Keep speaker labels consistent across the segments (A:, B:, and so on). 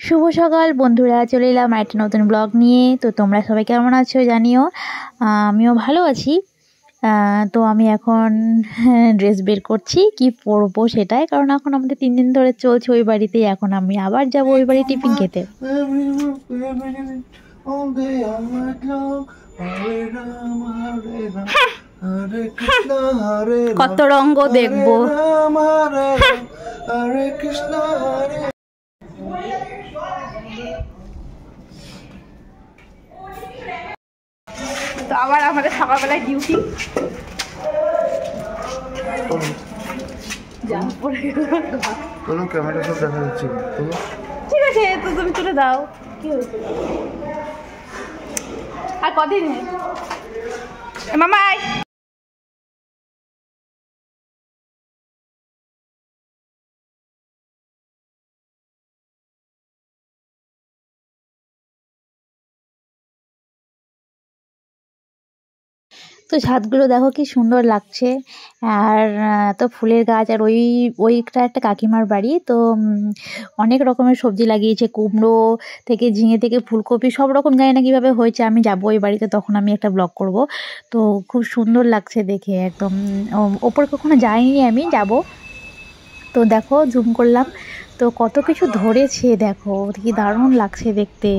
A: শুভ সকাল বন্ধুরা, চলে এলাম একটা নতুন ব্লগ নিয়ে। তো তোমরা সবাই কেমন আছো জানিও। আমিও ভালো আছি। তো আমি এখন ড্রেস বের করছি কি পরবো সেটাই, কারণ এখন আমাদের 3 দিন ধরে চলছে ওই বাড়িতেই। এখন আমি আবার যাবো ওই বাড়ি টিফিন খেতে। কত রঙ্গ দেখবো। তো আবার আমাদের সকালবেলায় ডিউটি।
B: ক্যামেরা সব দেখা যাচ্ছে।
A: ঠিক আছে, তো তুমি তুলে দাও। কি হয়েছে আর কদিন মামাই। তো ছাদগুলো দেখো কি সুন্দর লাগছে, আর তো ফুলের গাছ। আর ওইটা একটা কাকিমার বাড়ি। তো অনেক রকমের সবজি লাগিয়েছে, কুমড়ো থেকে ঝিঙে থেকে ফুলকপি সব রকম। জানি না কীভাবে হয়েছে, আমি যাবো ওই বাড়িতে, তখন আমি একটা ব্লগ করব। তো খুব সুন্দর লাগছে দেখে, একদম। ওপর কখনো যাইনি, আমি যাব। তো দেখো জুম করলাম, তো কত কিছু ধরেছে দেখো, কি দারুণ লাগছে দেখতে।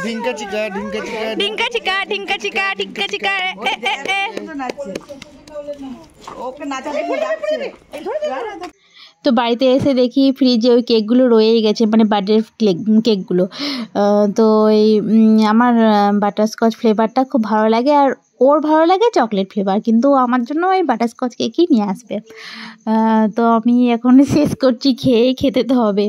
B: ঢিঙ্কা চিকা ঢিঙ্কা চিকা
A: ঢিঙ্কা চিকা ঢিঙ্কা চিকা ঢিঙ্কা চিকা। তো বাড়িতে এসে দেখি ফ্রিজে ওই কেকগুলো রয়েই গেছে, মানে বার্থডের কেকগুলো। তো এই আমার বাটারস্কচ ফ্লেভারটা খুব ভালো লাগে, আর ওর ভালো লাগে চকলেট ফ্লেভার, কিন্তু আমার জন্য ওই বাটারস্কচ কেকই নিয়ে আসবে। তো আমি এখন শেষ করছি, খেতে তো হবে।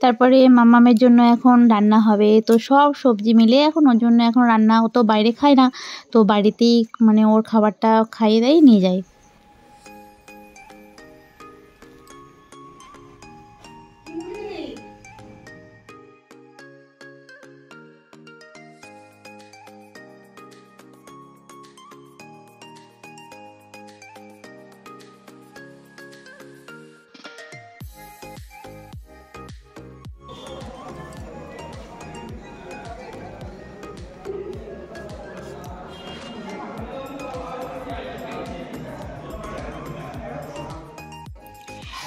A: তারপরে মামামের জন্য এখন রান্না হবে। তো সব সবজি মিলে এখন ওর জন্য এখন রান্না। ও তো বাইরে খায় না, তো বাড়িতেই মানে ওর খাবারটা খাইয়ে দেয়, নিয়ে যায়।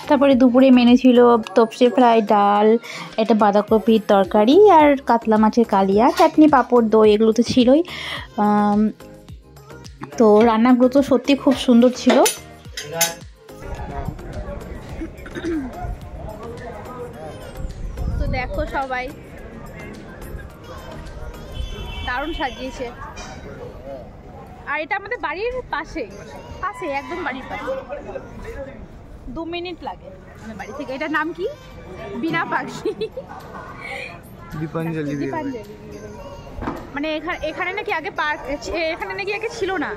A: তারপরে দুপুরে মেনু ছিল তপসে ফ্রাই, ডাল, একটা বাঁধাকপির তরকারি, আর কাতলা মাছের কালিয়া, চাটনি, পাঁপড়, দই, এগুলো তো ছিলই। তো রান্নাগুলো তো সত্যি খুব সুন্দর ছিল। তো দেখো সবাই দারুণ সাজিয়েছে। আর এটা আমাদের বাড়ির পাশে, একদম বাড়ির পাশে, 2 মিনিট লাগে আমার বাড়ি থেকে। এটার নাম কি? বিনা পাখি, দীপাঞ্জলি। মানে এখানে নাকি আগে পার্ক, এখানে নাকি আগে ছিল না,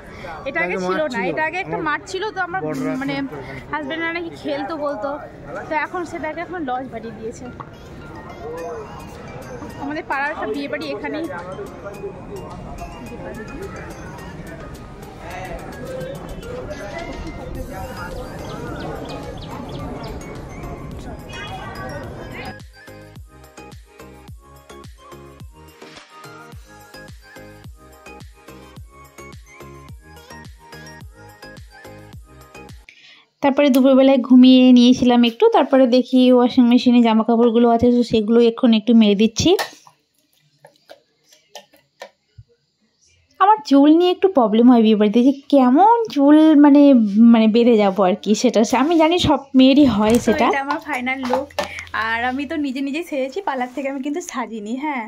A: এটা আগে ছিল না, এটা আগে একটা মাঠ ছিল। তো আমার মানে হাজবেন্ডরা নাকি খেলতো বলতো, তো এখন সেটাকে এখন লজ বাড়ি দিয়েছে। আমাদের পাড়ার একটা বিয়ে বাড়ি এখানেই। তারপরে দুপুরবেলায় ঘুমিয়ে নিয়েছিলাম একটু। তারপরে দেখি ওয়াশিং মেশিনে জামা কাপড়গুলো আছে, তো সেগুলো এখন একটু মেলে দিচ্ছি। আমার চুল নিয়ে একটু প্রবলেম হয় বিয়ে বাড়িতে, যে কেমন চুল মানে বেঁধে যাবো আর কি, সেটা আমি জানি সব মেয়েরই হয় সেটা। এটা আমার ফাইনাল লুক। আর আমি তো নিজে সেজেছি, পার্লার থেকে আমি কিন্তু সাজিনি। হ্যাঁ,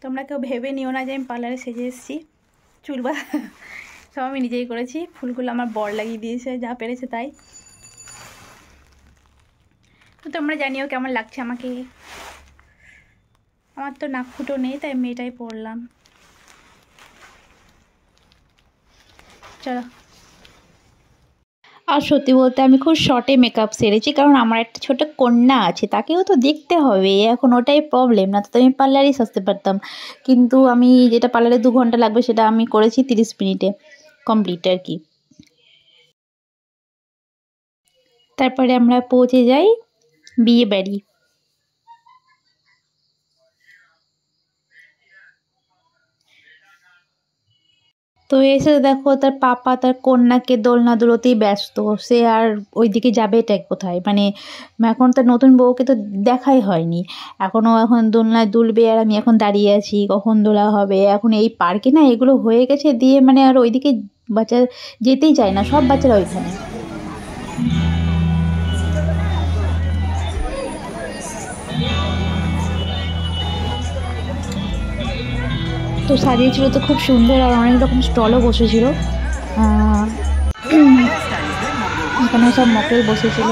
A: তোমরা কেউ ভেবে নিও না যে আমি পার্লারে সেজে এসেছি। চুল সব আমি নিজেই করেছি। ফুলগুলো আমার বর লাগিয়ে দিয়েছে, যা পেরেছে তাই। তো তোমরা জানিও কেমন লাগছে আমাকে। আমার তো নাক ফুটো নেই, তাই মেয়েটাই পরলাম। চলো। আর সত্যি বলতে আমি খুব শর্টে মেকআপ সেরেছি, কারণ আমার একটা ছোট কন্যা আছে, তাকেও তো দেখতে হবে। এখন ওটাই প্রবলেম, না তো আমি পার্লারেই সাজতে পারতাম। কিন্তু আমি যেটা পার্লারে 2 ঘন্টা লাগবে সেটা আমি করেছি 30 মিনিটে কমপ্লিট আর কি। তারপরে আমরা পৌঁছে যাই বিয়ে বাড়ি। তো এসে দেখো তার পাপা তার কন্যাকে দোলনা দুলোতেই ব্যস্ত, সে আর ওইদিকে যাবেটা কোথায়, মানে এখন তার নতুন বউকে তো দেখাই হয়নি এখনও। এখন দোলনায় দুলবে আর আমি এখন দাঁড়িয়ে আছি কখন দোলা হবে। এখন এই পার্কে না এগুলো হয়ে গেছে দিয়ে, মানে আর ওইদিকে বাচ্চা যেতেই চায় না, সব বাচ্চারা ওইখানে। তো সাজিয়েছিল তো খুব সুন্দর, আর অনেক রকম স্টলও বসেছিল। এখানে সব মকটেল বসেছিল,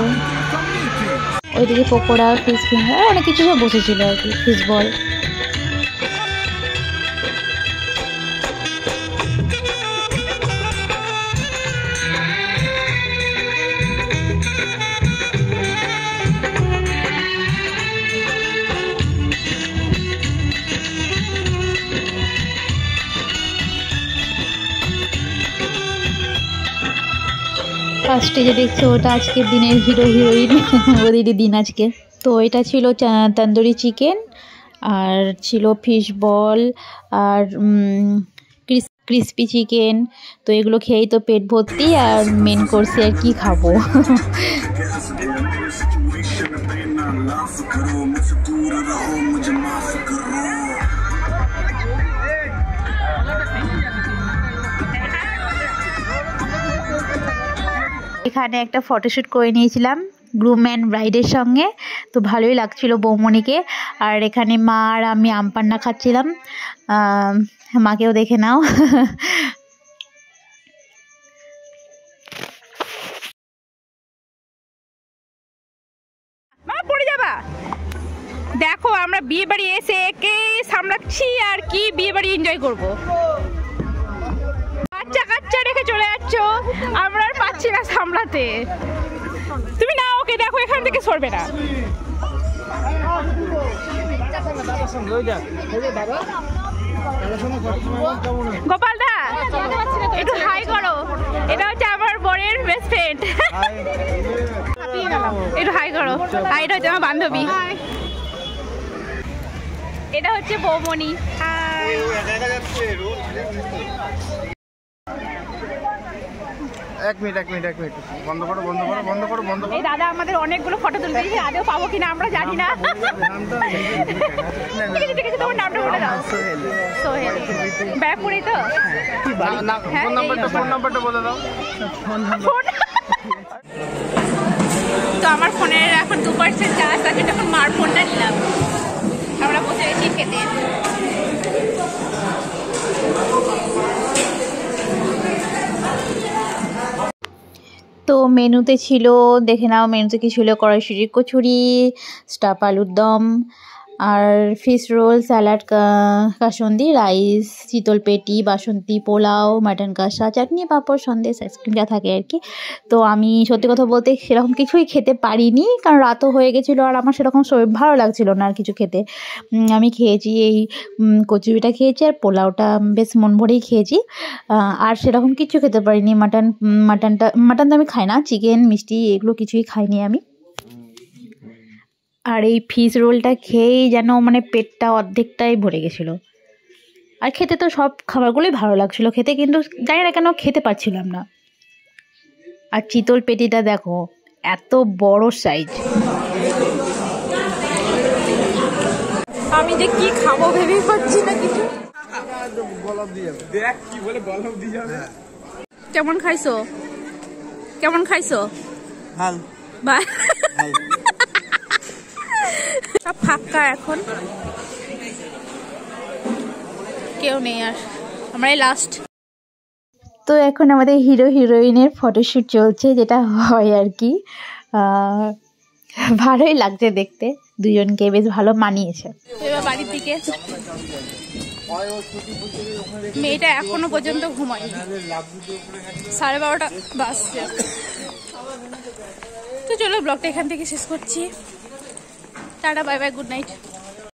A: ওইদিকে পকোড়া, ফিশ ফিঙ্গার, অনেক কিছু সব বসেছিল আর কি, ফিশ বল। ফার্স্টে যে দেখছো ওটা আজকের দিনের হিরো হিরোইন, ওদেরই দিন আজকে। তো এটা ছিল তন্দুরি চিকেন, আর ছিল ফিশ বল, আর ক্রিসপি চিকেন। তো এগুলো খেয়েই তো পেট ভর্তি, আর মেন কোর্সে আর কি খাবো। এখানে একটা ফটোশ্যুট করে নিয়েছিলাম গ্রুম অ্যান্ড ব্রাইডের সঙ্গে, তো ভালোই লাগছিল বৌমণিকে। আর এখানে মা আর আমি আম পান্না খাচ্ছিলাম, মাকেও দেখে নাও।
C: মা পড়ে যাবা। দেখো আমরা বিয়ে বাড়ি এসে একে সামলাচ্ছি আর কি, বিয়ে বাড়ি এনজয় করবো। বাচ্চা কাচ্চা রেখে চলে যাচ্ছ, আমরা আর পাচ্ছি না সামলাতে। তুমি না ওকে দেখো, এখান থেকে সরবে না। গোপাল দা একটু হাই করো, এটা হচ্ছে আমার বরের বেস্ট ফ্রেন্ড। একটু হাই করো। আর এটা হচ্ছে আমার বান্ধবী, এটা হচ্ছে বৌমণি।
B: এক মিনিট বন্ধ করো।
C: এই দাদা আমাদের অনেকগুলো ফটো তুলে দিয়েছে, আদেও পাবো কিনা আমরা জানি না। ঠিক আছে, তোমার নামটা বলে দাও। সোহেল, ব্যারাকপুরে তো।
B: ফোন নাম্বারটা বলে দাও।
C: তো আমার ফোনের এখন 2% চার্জ আছে, যখন মার ফোনটা নিলাম। আমরা বসে গেছি খেতে।
A: তো মেনুতে ছিল, দেখে নাও মেনুতে কি ছিল, কড়াইশুঁটির কচুরি, স্টাফ আলুর দম, আর fish roll, salad, kasundi, rice, চিতল পেটি, বাসন্তী পোলাও, মাটন কষা, চাটনি, পাঁপড়, সন্দেশ, আইসক্রিম যা থাকে আর কি। তো আমি সত্যি কথা বলতে সেরকম কিছুই খেতে পারিনি, কারণ রাতও হয়ে গেছিলো, আর আমার সেরকম শরীর ভালো লাগছিল না আর কিছু খেতে। আমি খেয়েছি এই কচুরিটা খেয়েছি, আর পোলাওটা বেশ মন ভরেই খেয়েছি। আর সেরকম কিছু খেতে পারিনি। মাটন তো আমি খাই না, চিকেন, মিষ্টি এগুলো কিছুই খাইনি আমি। আর এই ফিশ রোলটা খেয়েই যেন মানে পেটটা অর্ধেকটাই ভরে গেছিলো। আর খেতে তো সব খাবারগুলোই ভালো লাগছিলো খেতে, কিন্তু জানি না কেন খেতে পারছিলাম না। আর চিতল পেটিটা দেখো, এত বড় সাইজ।
C: আমি যে কি খাবো ভেবেই পাচ্ছি না কিছু। কেমন খাইছো? সব ফাঁকা এখন, কেউ নেই আর, আমরাই লাস্ট।
A: তো এখন আমাদের হিরো হিরোইনের ফটোশ্যুট চলছে, যেটা হয় আর কি। ভালোই লাগছে দেখতে, দুজনকে বেশ ভালো মানিয়েছে।
C: এবার বাড়ির দিকে। মেয়েটা এখনো পর্যন্ত ঘুমায়নি, 12:30 বাজছে। তো চলো ব্লগটা এখান থেকে শেষ করছি। Tata, bye bye, good night.